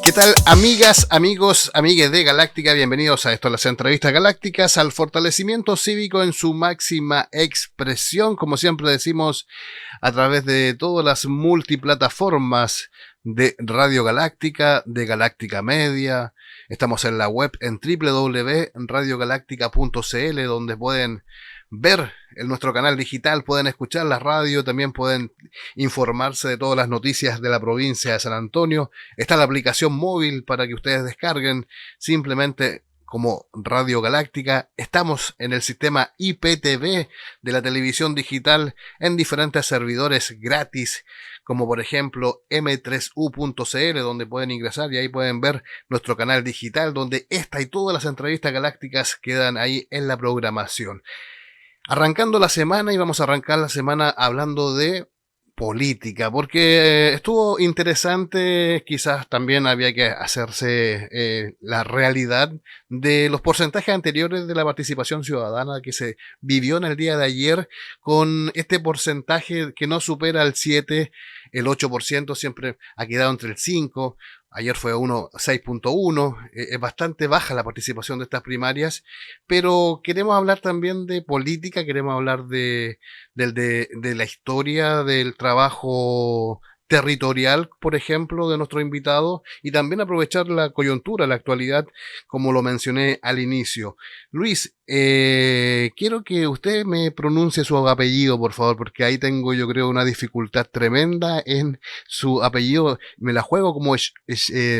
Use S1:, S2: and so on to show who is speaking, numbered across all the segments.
S1: ¿Qué tal, amigas, amigos, amigues de Galáctica? Bienvenidos a esto, las entrevistas galácticas, al fortalecimiento cívico en su máxima expresión, como siempre decimos, a través de todas las multiplataformas de Radio Galáctica, de Galáctica Media. Estamos en la web en www.radiogaláctica.cl, donde pueden ver en nuestro canal digital, pueden escuchar la radio, también pueden informarse de todas las noticias de la provincia de San Antonio. Está la aplicación móvil para que ustedes descarguen simplemente como Radio Galáctica. Estamos en el sistema IPTV de la televisión digital en diferentes servidores gratis, como por ejemplo m3u.cl, donde pueden ingresar y ahí pueden ver nuestro canal digital, donde esta y todas las entrevistas galácticas quedan ahí en la programación. Arrancando la semana, y vamos a arrancar la semana hablando de política, porque estuvo interesante. Quizás también había que hacerse la realidad de los porcentajes anteriores de la participación ciudadana que se vivió en el día de ayer, con este porcentaje que no supera el 7, el 8%, siempre ha quedado entre el 5%. Ayer fue 6.1, es bastante baja la participación de estas primarias, pero queremos hablar también de política, queremos hablar de la historia del trabajo territorial, por ejemplo, de nuestro invitado, y también aprovechar la coyuntura, la actualidad, como lo mencioné al inicio. Luis, quiero que usted me pronuncie su apellido, por favor, porque ahí tengo, yo creo, una dificultad tremenda en su apellido. Me la juego como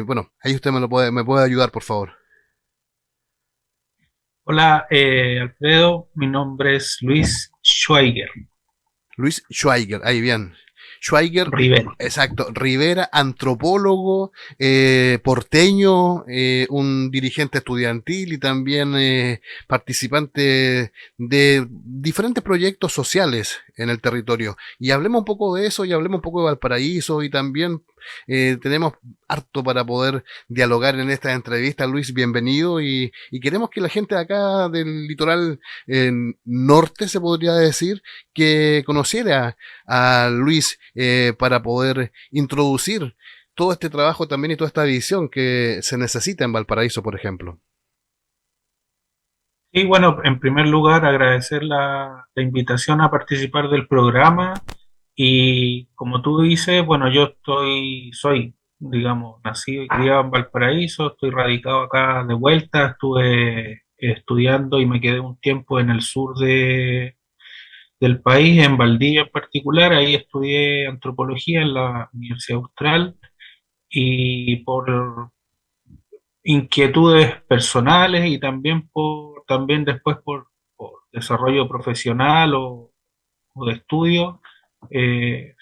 S1: bueno, ahí usted me puede ayudar, por favor.
S2: Hola, Alfredo, mi nombre es Luis Schweiger
S1: Luis Schweiger, ahí bien. Schweiger,
S2: Rivera.
S1: exacto, Rivera, antropólogo, porteño, un dirigente estudiantil y también participante de diferentes proyectos sociales en el territorio. Y hablemos un poco de eso, y hablemos un poco de Valparaíso, y también tenemos harto para poder dialogar en esta entrevista. Luis, bienvenido, y queremos que la gente de acá del litoral norte, se podría decir, que conociera a Luis, para poder introducir todo este trabajo también y toda esta visión que se necesita en Valparaíso, por ejemplo.
S2: Y bueno, en primer lugar, agradecer la invitación a participar del programa. Y como tú dices, bueno, soy, digamos, nacido y criado en Valparaíso, estoy radicado acá de vuelta, estuve estudiando y me quedé un tiempo en el sur del país, en Valdivia en particular, ahí estudié antropología en la Universidad Austral y por inquietudes personales y también también después por desarrollo profesional o de estudio,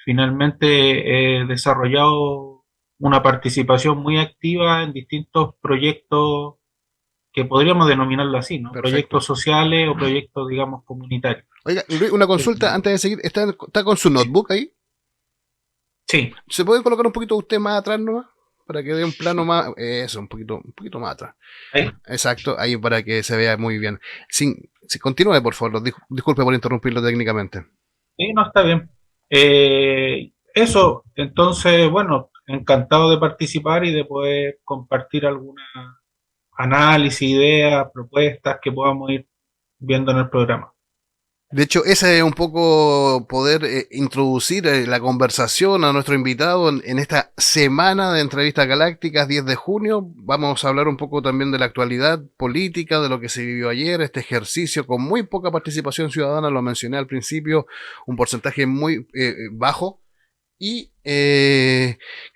S2: finalmente he desarrollado una participación muy activa en distintos proyectos que podríamos denominarlo así, ¿no?
S1: Perfecto.
S2: Proyectos sociales o proyectos, digamos, comunitarios.
S1: Oiga, Luis, una
S2: Eh,
S1: consulta antes de seguir. ¿Está con su notebook ahí?
S2: sí,
S1: ¿Se puede colocar un poquito usted más atrás nomás? Para que dé un plano más. Eso, un poquito más atrás.
S2: ahí.
S1: Exacto, ahí para que se vea muy bien. Continúe, por favor. Disculpe por interrumpirlo técnicamente.
S2: Sí, no está bien. Eso, entonces, bueno, encantado de participar y de poder compartir alguna análisis, ideas, propuestas que podamos ir viendo en el programa.
S1: De hecho, ese es un poco poder introducir la conversación a nuestro invitado en esta semana de entrevistas galácticas, 10 de junio. Vamos a hablar un poco también de la actualidad política, de lo que se vivió ayer, este ejercicio con muy poca participación ciudadana, lo mencioné al principio, un porcentaje muy bajo. Y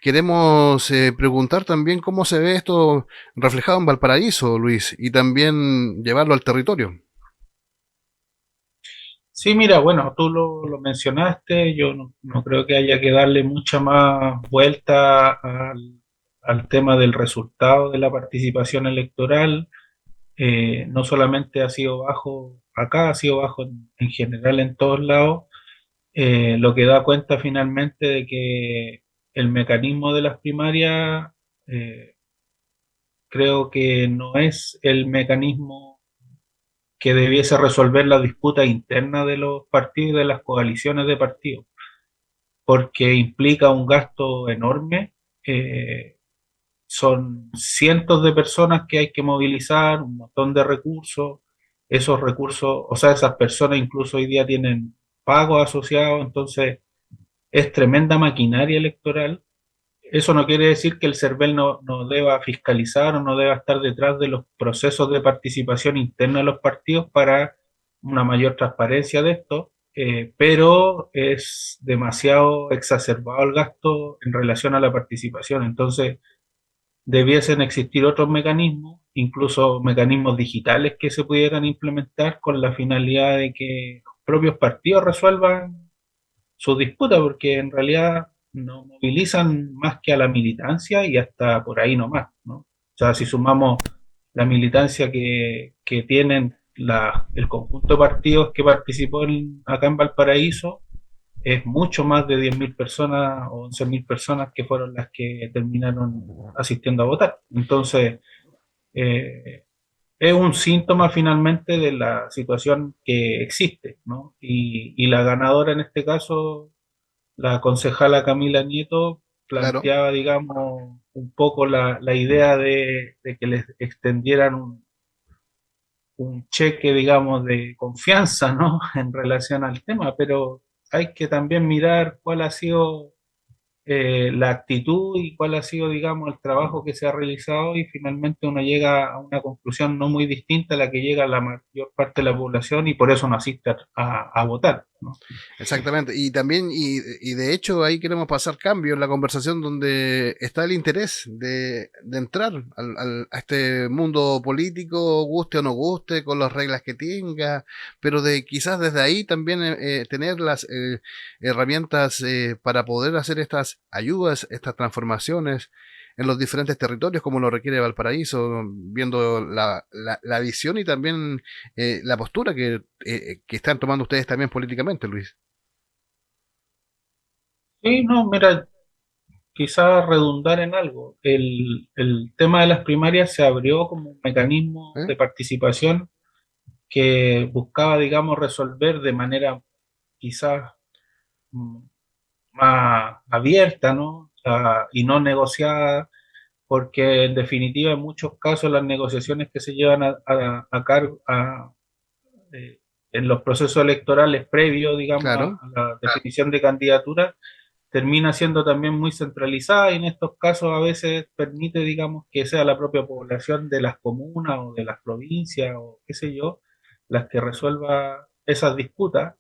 S1: queremos preguntar también cómo se ve esto reflejado en Valparaíso, Luis, y también llevarlo al territorio.
S2: Sí, mira, bueno, tú lo mencionaste, yo no creo que haya que darle mucha más vuelta al tema del resultado de la participación electoral. No solamente ha sido bajo acá, ha sido bajo en general en todos lados, lo que da cuenta finalmente de que el mecanismo de las primarias, eh, creo que no es el mecanismo que debiese resolver la disputa interna de los partidos y de las coaliciones de partidos, porque implica un gasto enorme. son cientos de personas que hay que movilizar, un montón de recursos. Esos recursos, o sea, esas personas incluso hoy día tienen pagos asociados, entonces es tremenda maquinaria electoral. Eso no quiere decir que el CERVEL no deba fiscalizar o no deba estar detrás de los procesos de participación interna de los partidos para una mayor transparencia de esto, pero es demasiado exacerbado el gasto en relación a la participación. Entonces, debiesen existir otros mecanismos, incluso mecanismos digitales que se pudieran implementar con la finalidad de que los propios partidos resuelvan sus disputas, porque en realidad no movilizan más que a la militancia y hasta por ahí nomás, ¿no? O sea, si sumamos la militancia que tienen el conjunto de partidos que participó acá en Valparaíso, es mucho más de 10.000 personas o 11.000 personas que fueron las que terminaron asistiendo a votar. Entonces, eh, es un síntoma finalmente de la situación que existe, ¿no? Y la ganadora en este caso, la concejala Camila Nieto,
S1: Claro.
S2: planteaba, digamos, un poco la idea de que les extendieran un cheque, digamos, de confianza, ¿no? En relación al tema, pero hay que también mirar cuál ha sido la actitud y cuál ha sido, digamos, el trabajo que se ha realizado y finalmente uno llega a una conclusión no muy distinta a la que llega la mayor parte de la población y por eso no asiste a votar, ¿no?
S1: Exactamente, y también, y de hecho ahí queremos pasar cambio en la conversación donde está el interés de entrar a este mundo político, guste o no guste, con las reglas que tenga, pero de quizás desde ahí también tener las herramientas para poder hacer estas ayudas, estas transformaciones en los diferentes territorios como lo requiere Valparaíso, viendo la visión y también la postura que están tomando ustedes también políticamente, Luis.
S2: Sí, no, mira, quizás redundar en algo. El tema de las primarias se abrió como un mecanismo
S1: ¿Eh?
S2: de participación que buscaba, digamos, resolver de manera quizás mm, más abierta, ¿no? O sea, y no negociada, porque en definitiva en muchos casos las negociaciones que se llevan a cargo eh, en los procesos electorales previos, digamos,
S1: Claro,
S2: a la definición de candidatura, termina siendo también muy centralizada y en estos casos a veces permite, digamos, que sea la propia población de las comunas o de las provincias o qué sé yo, las que resuelva esas disputas,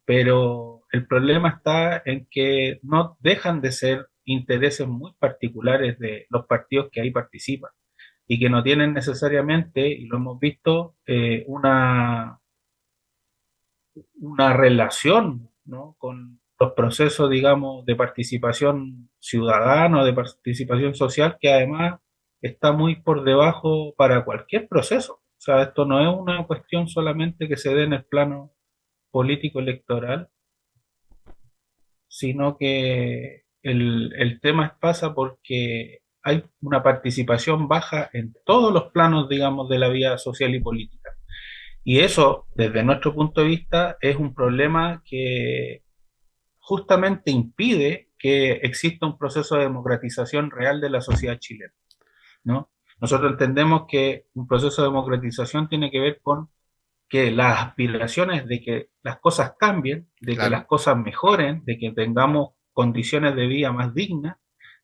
S2: pero el problema está en que no dejan de ser intereses muy particulares de los partidos que ahí participan y que no tienen necesariamente, y lo hemos visto, una relación, ¿no? Con los procesos, digamos, de participación ciudadana, de participación social, que además está muy por debajo para cualquier proceso. O sea, esto no es una cuestión solamente que se dé en el plano político electoral, sino que el tema pasa porque hay una participación baja en todos los planos, digamos, de la vida social y política. Y eso, desde nuestro punto de vista, es un problema que justamente impide que exista un proceso de democratización real de la sociedad chilena, ¿no? Nosotros entendemos que un proceso de democratización tiene que ver con que las aspiraciones de que las cosas cambien, de que las
S1: claro.
S2: cosas mejoren, de que tengamos condiciones de vida más dignas,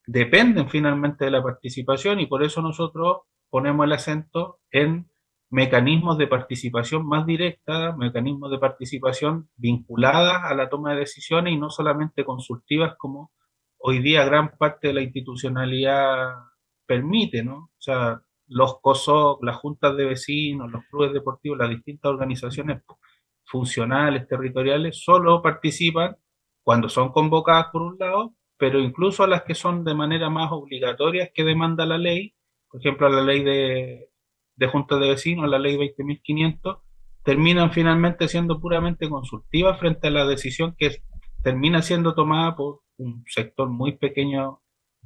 S2: dependen finalmente de la participación y por eso nosotros ponemos el acento en mecanismos de participación más directa, mecanismos de participación vinculadas a la toma de decisiones y no solamente consultivas como hoy día gran parte de la institucionalidad permite, ¿no? O sea, los COSOC, las juntas de vecinos, los clubes deportivos, las distintas organizaciones funcionales, territoriales, solo participan cuando son convocadas por un lado, pero incluso a las que son de manera más obligatoria que demanda la ley, por ejemplo, la ley de juntas de vecinos, la ley 20.500, terminan finalmente siendo puramente consultivas frente a la decisión que termina siendo tomada por un sector muy pequeño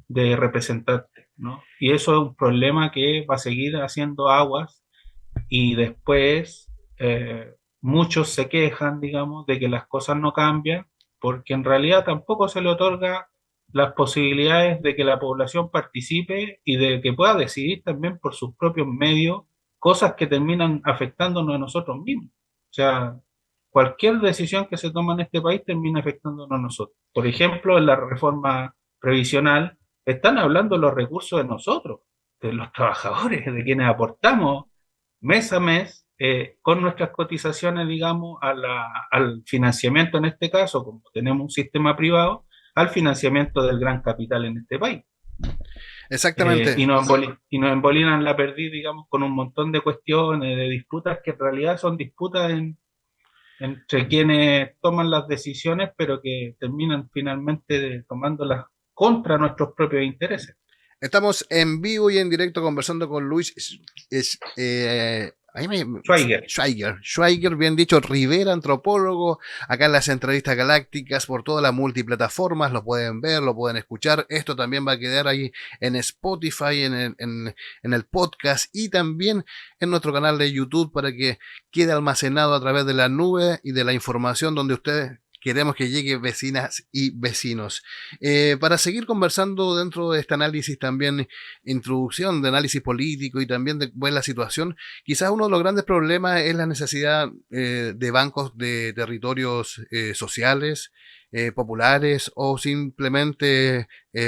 S2: de representantes, ¿no? Y eso es un problema que va a seguir haciendo aguas y después muchos se quejan, digamos, de que las cosas no cambian porque en realidad tampoco se le otorga las posibilidades de que la población participe y de que pueda decidir también por sus propios medios cosas que terminan afectándonos a nosotros mismos. O sea, cualquier decisión que se toma en este país termina afectándonos a nosotros. Por ejemplo, en la reforma previsional están hablando de los recursos de nosotros, de los trabajadores, de quienes aportamos mes a mes con nuestras cotizaciones, digamos, al financiamiento en este caso, como tenemos un sistema privado, al financiamiento del gran capital en este país.
S1: Exactamente.
S2: Y nos embolinan la perdiz, digamos, con un montón de cuestiones, de disputas que en realidad son disputas entre quienes toman las decisiones, pero que terminan finalmente tomándolas contra nuestros propios intereses.
S1: Estamos en vivo y en directo conversando con Luis Schweiger, bien dicho, Rivera, antropólogo, acá en las entrevistas galácticas por todas las multiplataformas, lo pueden ver, lo pueden escuchar. Esto también va a quedar ahí en Spotify, en el podcast y también en nuestro canal de YouTube para que quede almacenado a través de la nube y de la información donde ustedes queremos que llegue, vecinas y vecinos. Para seguir conversando dentro de este análisis también, introducción de análisis político y también de ver la situación, quizás uno de los grandes problemas es la necesidad de bancos de territorios sociales, populares o simplemente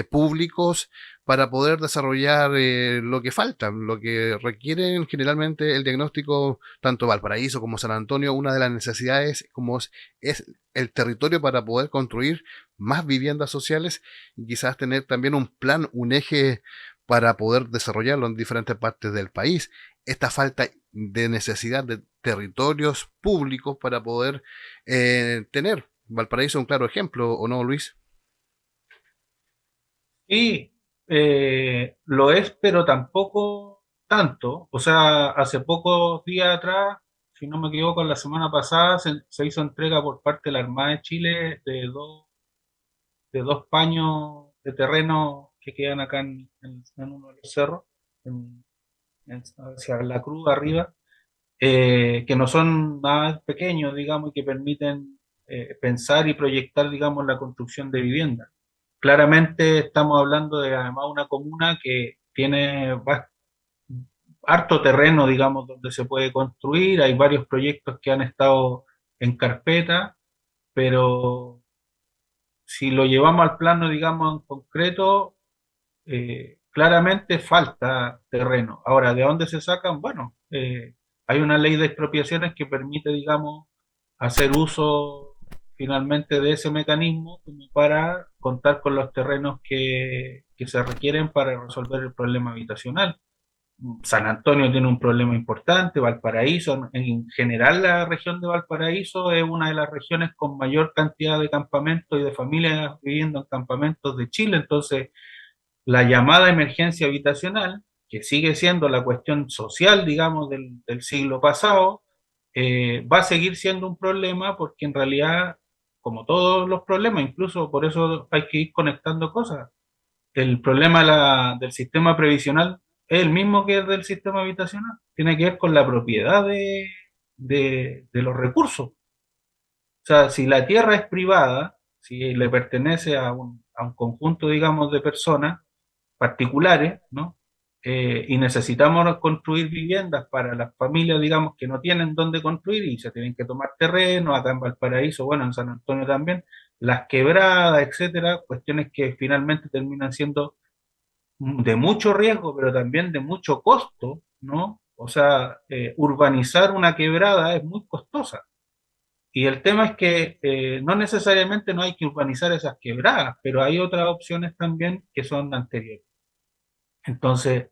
S1: públicos para poder desarrollar lo que falta, lo que requieren generalmente el diagnóstico, tanto Valparaíso como San Antonio. Una de las necesidades como es el territorio para poder construir más viviendas sociales y quizás tener también un plan, un eje para poder desarrollarlo en diferentes partes del país. Esta falta de necesidad de territorios públicos para poder tener Valparaíso es un claro ejemplo, ¿o no, Luis?
S2: Y lo es, pero tampoco tanto. O sea, hace pocos días atrás, si no me equivoco, la semana pasada se hizo entrega por parte de la Armada de Chile de dos paños de terreno que quedan acá en uno de los cerros, hacia la cruz arriba, que no son nada pequeños, digamos, y que permiten pensar y proyectar, digamos, la construcción de viviendas. Claramente estamos hablando de además una comuna que tiene harto terreno, digamos, donde se puede construir. Hay varios proyectos que han estado en carpeta, pero si lo llevamos al plano, digamos, en concreto, claramente falta terreno. Ahora, ¿de dónde se sacan? Bueno, hay una ley de expropiaciones que permite, digamos, hacer uso finalmente de ese mecanismo como para contar con los terrenos que se requieren para resolver el problema habitacional. San Antonio tiene un problema importante, Valparaíso, en general la región de Valparaíso es una de las regiones con mayor cantidad de campamentos y de familias viviendo en campamentos de Chile. Entonces la llamada emergencia habitacional, que sigue siendo la cuestión social, digamos, del siglo pasado, va a seguir siendo un problema porque en realidad, como todos los problemas, incluso por eso hay que ir conectando cosas, el problema del sistema previsional es el mismo que el del sistema habitacional, tiene que ver con la propiedad de los recursos. O sea, si la tierra es privada, si le pertenece a un conjunto, digamos, de personas, particulares, ¿no? Y necesitamos construir viviendas para las familias, digamos, que no tienen dónde construir y se tienen que tomar terreno, acá en Valparaíso, bueno, en San Antonio también, las quebradas, etcétera, cuestiones que finalmente terminan siendo de mucho riesgo, pero también de mucho costo, ¿no? O sea, urbanizar una quebrada es muy costosa. Y el tema es que no necesariamente no hay que urbanizar esas quebradas, pero hay otras opciones también que son anteriores. Entonces,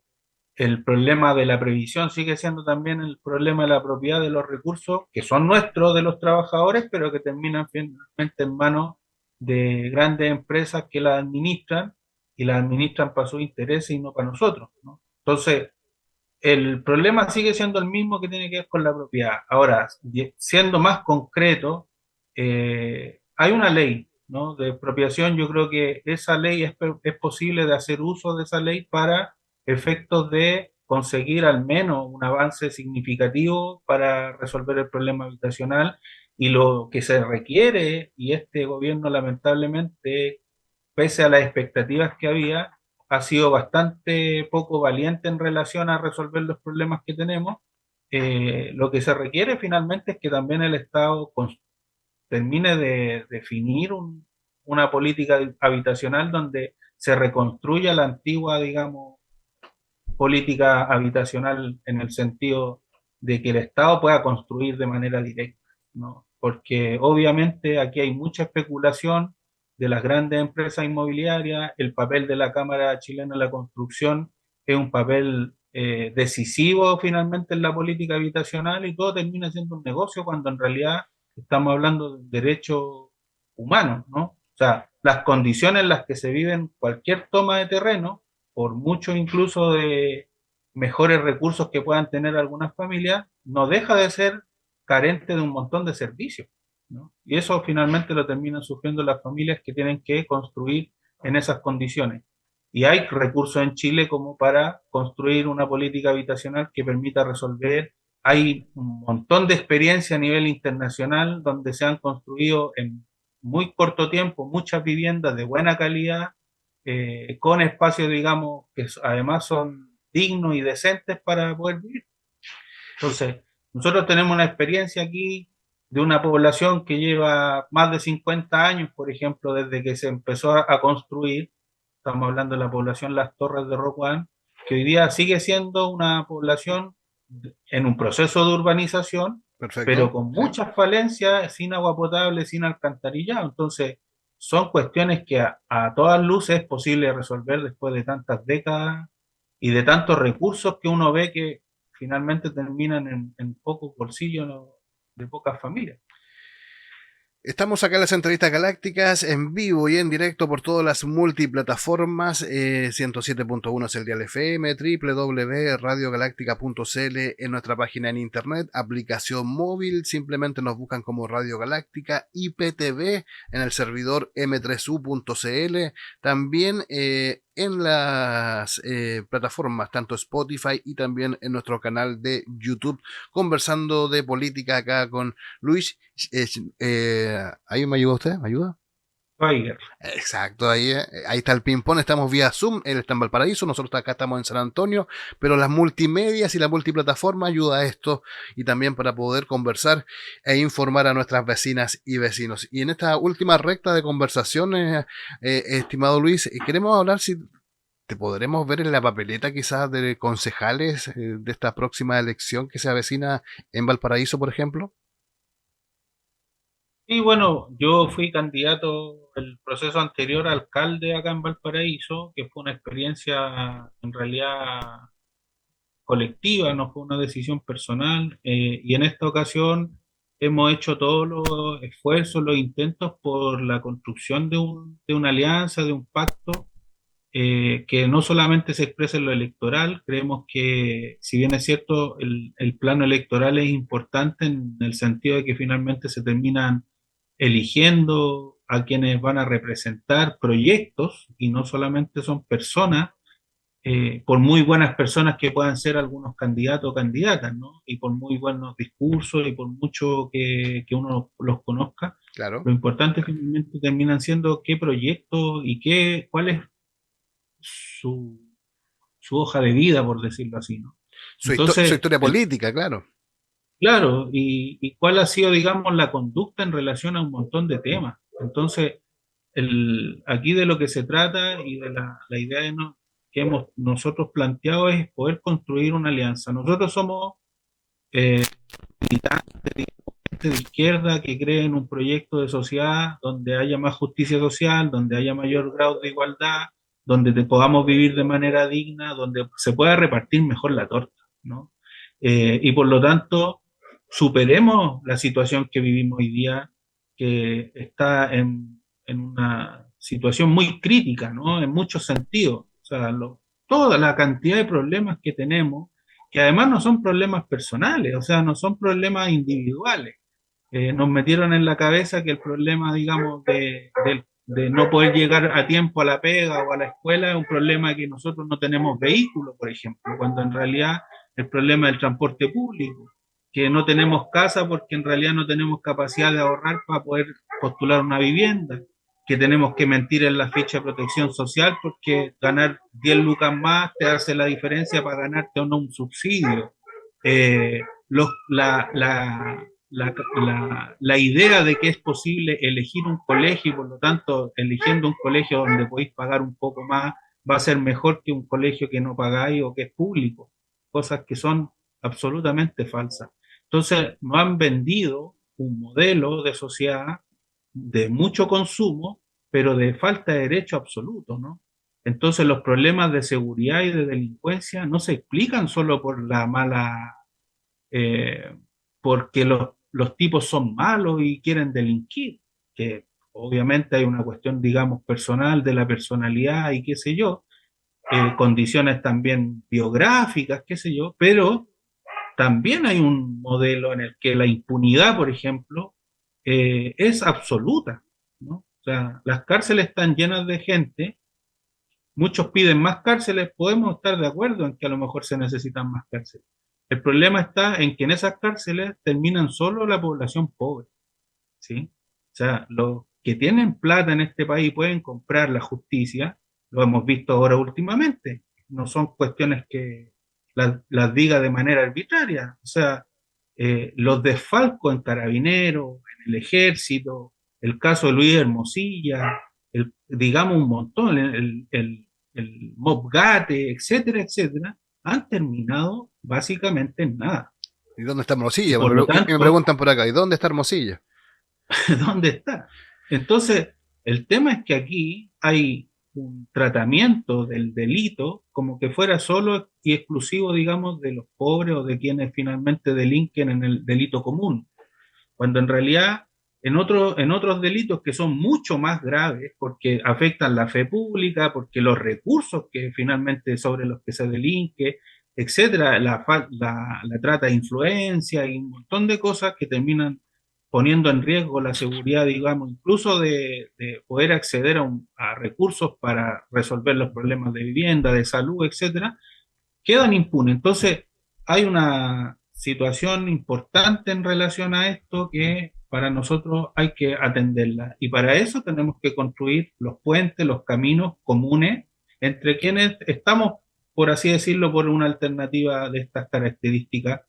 S2: el problema de la previsión sigue siendo también el problema de la propiedad de los recursos que son nuestros, de los trabajadores, pero que terminan finalmente en manos de grandes empresas que la administran y la administran para sus intereses y no para nosotros, ¿no? Entonces, el problema sigue siendo el mismo que tiene que ver con la propiedad. Ahora, siendo más concreto, hay una ley, ¿no?, de expropiación. Yo creo que esa ley es posible de hacer uso de esa ley para efectos de conseguir al menos un avance significativo para resolver el problema habitacional y lo que se requiere, y este gobierno lamentablemente pese a las expectativas que había, ha sido bastante poco valiente en relación a resolver los problemas que tenemos. Lo que se requiere finalmente es que también el Estado termine de definir una política habitacional donde se reconstruya la antigua, digamos, política habitacional en el sentido de que el Estado pueda construir de manera directa, ¿no? Porque obviamente aquí hay mucha especulación de las grandes empresas inmobiliarias, el papel de la Cámara Chilena de la Construcción es un papel decisivo finalmente en la política habitacional y todo termina siendo un negocio cuando en realidad estamos hablando de derechos humanos, ¿no? O sea, las condiciones en las que se viven cualquier toma de terreno, por mucho incluso de mejores recursos que puedan tener algunas familias, no deja de ser carente de un montón de servicios, ¿no? Y eso finalmente lo terminan sufriendo las familias que tienen que construir en esas condiciones. Y hay recursos en Chile como para construir una política habitacional que permita resolver. Hay un montón de experiencia a nivel internacional donde se han construido en muy corto tiempo muchas viviendas de buena calidad, con espacios, digamos, que además son dignos y decentes para poder vivir. Entonces, nosotros tenemos una experiencia aquí de una población que lleva más de 50 años, por ejemplo, desde que se empezó a construir. Estamos hablando de la población Las Torres de Rocuán, que hoy día sigue siendo una población en un proceso de urbanización, pero
S1: Perfecto.
S2: con
S1: Sí.
S2: muchas falencias, sin agua potable, sin alcantarillado. Entonces, son cuestiones que a todas luces es posible resolver después de tantas décadas y de tantos recursos que uno ve que finalmente terminan en pocos bolsillos, ¿no?, de pocas familias.
S1: Estamos acá en las entrevistas galácticas en vivo y en directo por todas las multiplataformas. 107.1 es el dial FM, www.radiogaláctica.cl en nuestra página en internet, aplicación móvil, simplemente nos buscan como Radio Galáctica, IPTV en el servidor m3u.cl, también en las plataformas, tanto Spotify y también en nuestro canal de YouTube, conversando de política acá con Luis. ¿Ahí me ayuda usted? ¿Me ayuda?
S2: Oiga,
S1: Exacto, ahí está el ping-pong, estamos vía Zoom, él está en Valparaíso, nosotros acá estamos en San Antonio, pero las multimedias y la multiplataforma ayuda a esto y también para poder conversar e informar a nuestras vecinas y vecinos. Y en esta última recta de conversación, estimado Luis, queremos hablar si te podremos ver en la papeleta quizás de concejales de esta próxima elección que se avecina en Valparaíso, por ejemplo.
S2: y bueno, yo fui candidato el proceso anterior a alcalde acá en Valparaíso, que fue una experiencia en realidad colectiva, no fue una decisión personal, y en esta ocasión hemos hecho todos los esfuerzos, los intentos por la construcción de una alianza, de un pacto, que no solamente se expresa en lo electoral. Creemos que, si bien es cierto, el plano electoral es importante en el sentido de que finalmente se terminan eligiendo a quienes van a representar proyectos y no solamente son personas, por muy buenas personas que puedan ser algunos candidatos o candidatas, ¿no? Y por muy buenos discursos y por mucho que uno los conozca,
S1: Claro.
S2: lo importante finalmente terminan siendo qué proyectos y cuál es su, su hoja de vida, por decirlo así, ¿no?
S1: Su
S2: Entonces,
S1: historia política, claro.
S2: claro, y cuál ha sido, digamos, la conducta en relación a un montón de temas. Entonces, aquí de lo que se trata y de la idea que hemos nosotros planteado es poder construir una alianza. Nosotros somos eh, gente de izquierda que cree en un proyecto de sociedad donde haya más justicia social, donde haya mayor grado de igualdad, donde podamos vivir de manera digna, donde se pueda repartir mejor la torta, ¿no? Y por lo tanto, superemos la situación que vivimos hoy día, que está en una situación muy crítica, ¿no? En muchos sentidos. O sea, toda la cantidad de problemas que tenemos, que además no son problemas personales, o sea, no son problemas individuales. Nos metieron en la cabeza que el problema, digamos, de no poder llegar a tiempo a la pega o a la escuela es un problema que nosotros no tenemos vehículo, por ejemplo, cuando en realidad el problema del transporte público, que no tenemos casa porque en realidad no tenemos capacidad de ahorrar para poder postular una vivienda, que tenemos que mentir en la ficha de protección social porque ganar 10 lucas más te hace la diferencia para ganarte o no un subsidio. Eh, los, la idea de que es posible elegir un colegio y por lo tanto eligiendo un colegio donde podéis pagar un poco más va a ser mejor que un colegio que no pagáis o que es público, cosas que son absolutamente falsas. Entonces nos han vendido un modelo de sociedad de mucho consumo, pero de falta de derecho absoluto, ¿no? Entonces los problemas de seguridad y de delincuencia no se explican solo por la mala, eh, porque los tipos son malos y quieren delinquir, que obviamente hay una cuestión, digamos, personal de la personalidad y qué sé yo, condiciones también biográficas, qué sé yo, pero también hay un modelo en el que la impunidad, por ejemplo, es absoluta, ¿no? O sea, las cárceles están llenas de gente, muchos piden más cárceles, podemos estar de acuerdo en que a lo mejor se necesitan más cárceles. El problema está en que en esas cárceles terminan solo la población pobre, ¿sí? O sea, los que tienen plata en este país pueden comprar la justicia, lo hemos visto ahora últimamente, no son cuestiones que las diga de manera arbitraria, o sea, los desfalcos en carabineros, en el ejército, el caso de Luis Hermosilla, digamos un montón, el Mob Gate, etcétera, etcétera, han terminado básicamente en nada.
S1: ¿Y dónde está Hermosilla?
S2: Por lo
S1: Y me
S2: tanto,
S1: preguntan por acá, ¿y dónde está Hermosilla?
S2: ¿dónde está? Entonces, el tema es que aquí hay un tratamiento del delito como que fuera solo y exclusivo, digamos, de los pobres o de quienes finalmente delinquen en el delito común, cuando en realidad en otros delitos que son mucho más graves porque afectan la fe pública, porque los recursos que finalmente sobre los que se delinque, etcétera, la trata de influencia y un montón de cosas que terminan poniendo en riesgo la seguridad, digamos, incluso de poder acceder a recursos para resolver los problemas de vivienda, de salud, etcétera, quedan impunes. Entonces, hay una situación importante en relación a esto que para nosotros hay que atenderla. Y para eso tenemos que construir los puentes, los caminos comunes entre quienes estamos, por así decirlo, por una alternativa de estas características,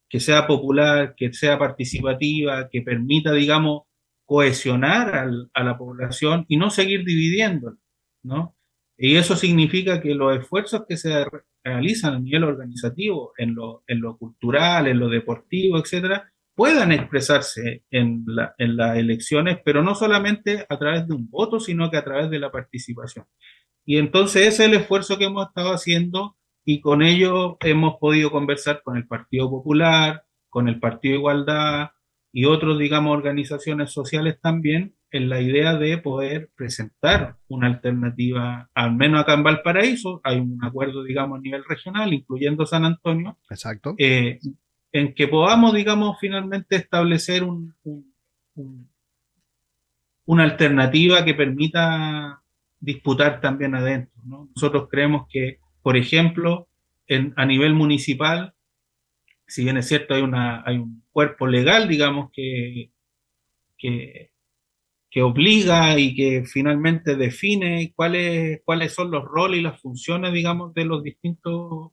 S2: que sea popular, que sea participativa, que permita, digamos, cohesionar a la población y no seguir dividiéndola, ¿no? Y eso significa que los esfuerzos que se realizan a nivel organizativo, en lo cultural, en lo deportivo, etcétera, puedan expresarse en las elecciones, pero no solamente a través de un voto, sino que a través de la participación. Y entonces ese es el esfuerzo que hemos estado haciendo y con ello hemos podido conversar con el Partido Popular, con el Partido Igualdad y otros, digamos, organizaciones sociales también, en la idea de poder presentar una alternativa, al menos acá en Valparaíso, hay un acuerdo, digamos, a nivel regional, incluyendo San Antonio,
S1: Exacto.
S2: en que podamos, digamos, finalmente establecer una alternativa que permita disputar también adentro, ¿no? Nosotros creemos que, por ejemplo, a nivel municipal, si bien es cierto, hay un cuerpo legal, digamos, que, que obliga y que finalmente define cuáles son los roles y las funciones, digamos, de los distintos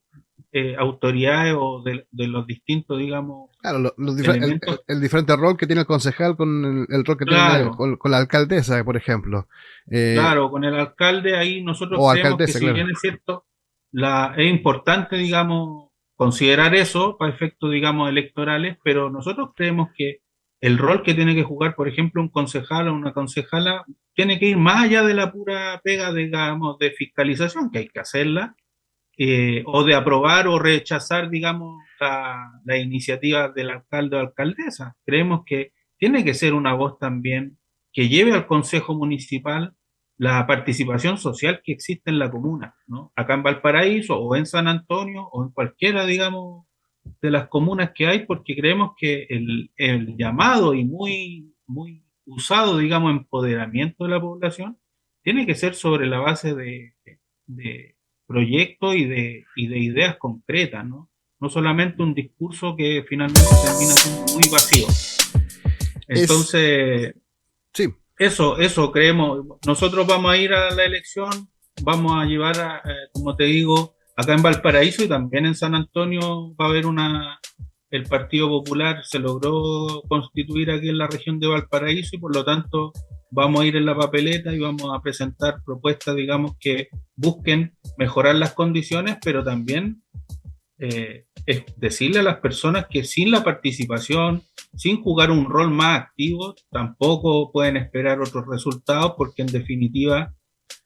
S2: autoridades o de los distintos, digamos,
S1: Claro,
S2: elementos.
S1: el diferente rol que tiene el concejal con el rol que tiene
S2: Claro,
S1: con la alcaldesa, por ejemplo.
S2: claro, con el alcalde ahí nosotros
S1: O
S2: creemos que
S1: alcaldesa,
S2: si
S1: claro.
S2: bien es cierto, es importante, digamos, considerar eso para efectos, digamos, electorales, pero nosotros creemos que el rol que tiene que jugar, por ejemplo, un concejal o una concejala, tiene que ir más allá de la pura pega, digamos, de fiscalización, que hay que hacerla, o de aprobar o rechazar, digamos, la iniciativa del alcalde o alcaldesa. Creemos que tiene que ser una voz también que lleve al Consejo Municipal la participación social que existe en la comuna, ¿no? Acá en Valparaíso o en San Antonio o en cualquiera, digamos, de las comunas que hay, porque creemos que el llamado y muy usado, digamos, empoderamiento de la población tiene que ser sobre la base de proyectos y de ideas concretas, ¿no? No solamente un discurso que finalmente termina siendo muy vacío.
S1: Es,
S2: Entonces,
S1: sí,
S2: Eso creemos. Nosotros vamos a ir a la elección, vamos a llevar, como te digo, acá en Valparaíso y también en San Antonio va a haber el Partido Popular se logró constituir aquí en la región de Valparaíso y por lo tanto vamos a ir en la papeleta y vamos a presentar propuestas, digamos, que busquen mejorar las condiciones, pero también es decirle a las personas que sin la participación, sin jugar un rol más activo, tampoco pueden esperar otros resultados, porque en definitiva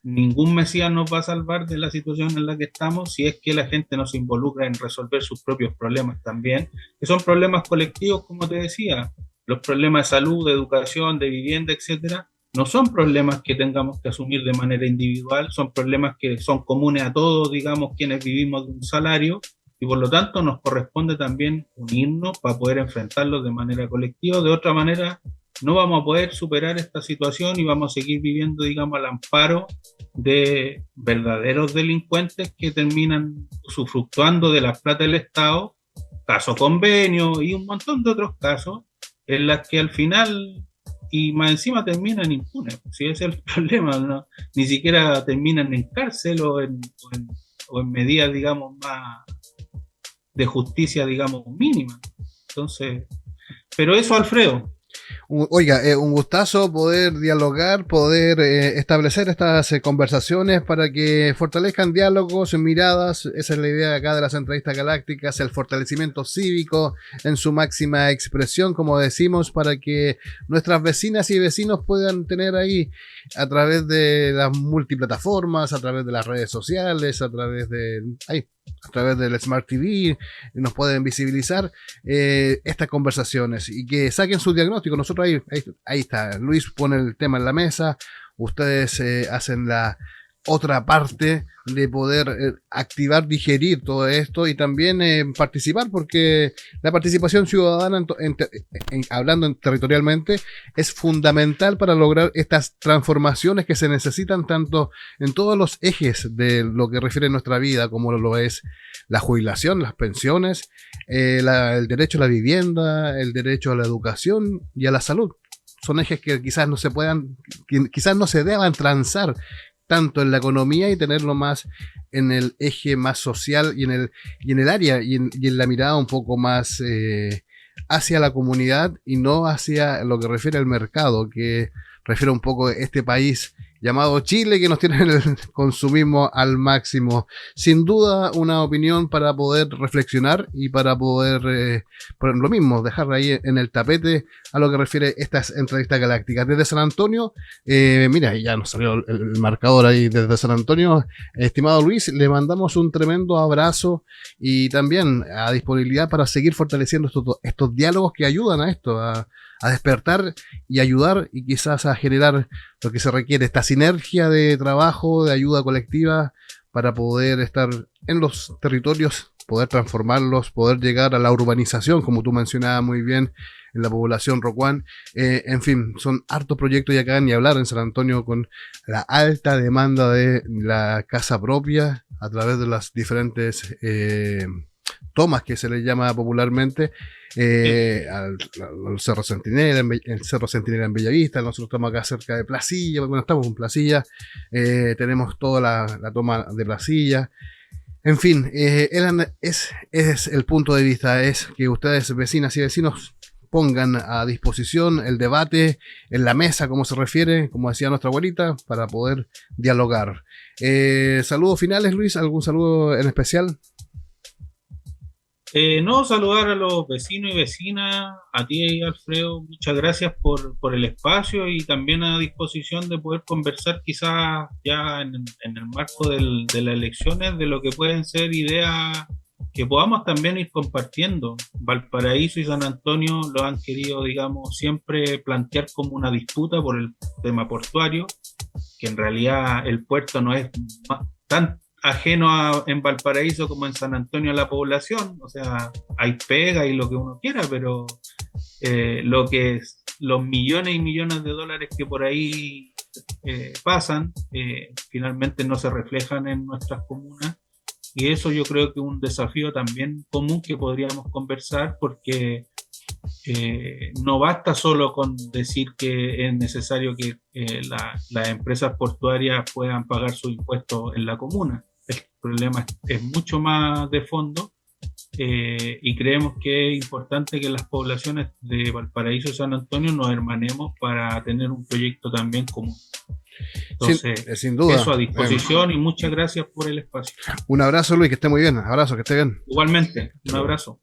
S2: ningún Mesías nos va a salvar de la situación en la que estamos si es que la gente no se involucra en resolver sus propios problemas también, que son problemas colectivos, como te decía, los problemas de salud, de educación, de vivienda, etcétera. No son problemas que tengamos que asumir de manera individual, son problemas que son comunes a todos, digamos, quienes vivimos de un salario, y por lo tanto nos corresponde también unirnos para poder enfrentarlos de manera colectiva. De otra manera, no vamos a poder superar esta situación y vamos a seguir viviendo, digamos, al amparo de verdaderos delincuentes que terminan usufructuando de la plata del Estado, caso convenio y un montón de otros casos, en las que al final y más encima terminan impunes. Si ese es el problema, ¿no? Ni siquiera terminan en cárcel o en medidas, digamos, más de justicia, digamos, mínima. Entonces, pero eso, Alfredo.
S1: Oiga, un gustazo poder dialogar, poder establecer estas conversaciones para que fortalezcan diálogos, miradas. Esa es la idea acá de las entrevistas galácticas, el fortalecimiento cívico en su máxima expresión, como decimos, para que nuestras vecinas y vecinos puedan tener ahí, a través de las multiplataformas, a través de las redes sociales, a través del Smart TV, nos pueden visibilizar estas conversaciones y que saquen su diagnóstico. Nosotros ahí está, Luis pone el tema en la mesa, ustedes hacen la otra parte de poder activar, digerir todo esto y también participar, porque la participación ciudadana, hablando territorialmente, es fundamental para lograr estas transformaciones que se necesitan tanto en todos los ejes de lo que refiere a nuestra vida, como lo es la jubilación, las pensiones, el derecho a la vivienda, el derecho a la educación y a la salud. Son ejes que quizás no se deban transar tanto en la economía y tenerlo más en el eje más social y en el área y en la mirada un poco más hacia la comunidad y no hacia lo que refiere al mercado, que refiere un poco a este país llamado Chile, que nos tiene en el consumismo al máximo. Sin duda, una opinión para poder reflexionar y para poder, por lo mismo, dejar ahí en el tapete a lo que refiere estas entrevistas galácticas. Desde San Antonio, mira, ya nos salió el marcador ahí desde San Antonio. Estimado Luis, le mandamos un tremendo abrazo y también a disponibilidad para seguir fortaleciendo estos diálogos que ayudan a esto, a despertar y ayudar y quizás a generar lo que se requiere, esta sinergia de trabajo, de ayuda colectiva para poder estar en los territorios, poder transformarlos, poder llegar a la urbanización, como tú mencionabas muy bien, en la población rocuán. En fin, son hartos proyectos y acá ni hablar en San Antonio con la alta demanda de la casa propia a través de las diferentes tomas que se le llama popularmente, al Cerro Centinela, el Cerro Centinela en Bellavista. Nosotros estamos acá cerca de Placilla, bueno, estamos en Placilla, tenemos toda la toma de Placilla. En fin, es el punto de vista, es que ustedes, vecinas y vecinos, pongan a disposición el debate en la mesa, como se refiere, como decía nuestra abuelita, para poder dialogar. Saludos finales, Luis, ¿algún saludo en especial?
S2: No, saludar a los vecinos y vecinas, a ti, Alfredo, muchas gracias por el espacio y también a disposición de poder conversar quizás ya en el marco de las elecciones de lo que pueden ser ideas que podamos también ir compartiendo. Valparaíso y San Antonio lo han querido, digamos, siempre plantear como una disputa por el tema portuario, que en realidad el puerto no es tan ajeno en Valparaíso como en San Antonio a la población. O sea, hay pega y lo que uno quiera, pero lo que es los millones y millones de dólares que por ahí pasan, finalmente no se reflejan en nuestras comunas, y eso yo creo que es un desafío también común que podríamos conversar, porque No basta solo con decir que es necesario que las empresas portuarias puedan pagar sus impuestos en la comuna. El problema es mucho más de fondo, y creemos que es importante que las poblaciones de Valparaíso y San Antonio nos hermanemos para tener un proyecto también común. Entonces,
S1: sin duda.
S2: Eso a disposición, y muchas gracias por el espacio.
S1: Un abrazo, Luis, que esté muy bien. Abrazo, que esté bien.
S2: Igualmente, un abrazo.